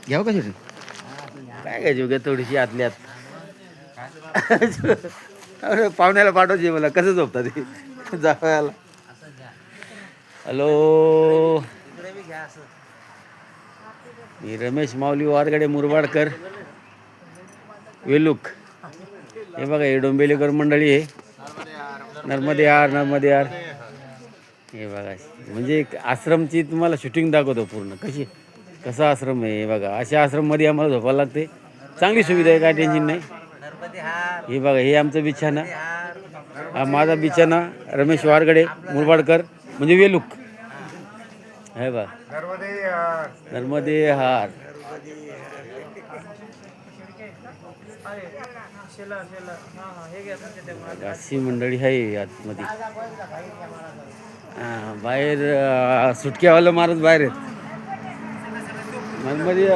घ्याव का सुटून काय घ्यायची घ्या थोडीशी आतल्यात पाहुण्याला पाठवायची मला कसं झोपतात ते जावयाला. हॅलो मी रमेश माऊली वारगडे मुरबाडकर वेलूक. हे बघा हे डोंबिवलीकर मंडळी आहे. नर्मदे यार नर्मदे यार. हे बघा म्हणजे एक आश्रमची तुम्हाला शूटिंग दाखवतो पूर्ण कसा आश्रम आहे. हे बघा अशा आश्रममध्ये आम्हाला झोपायला लागते. चांगली सुविधा आहे काय टेन्शन नाही. हे बघा हे आमचं बिछाना हा माझा बिछाना रमेश वारगडे मुरबाडकर म्हणजे वेलूक. हे बघा नर्मदे हार. अशी मंडळी आहे आतमध्ये. बाहेर सुटक्यावाला मारत बाहेर आहेत. नर्मदे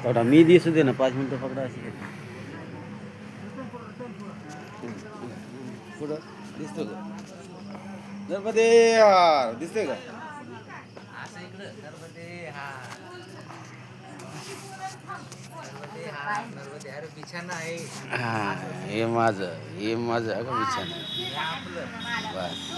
थोडा मी दिसू दे ना 5 मिनिटं पकडा अशी पुढं दिसतो का नर्मदे यार दिसतोय का. हा हे माझं बिछाना बस.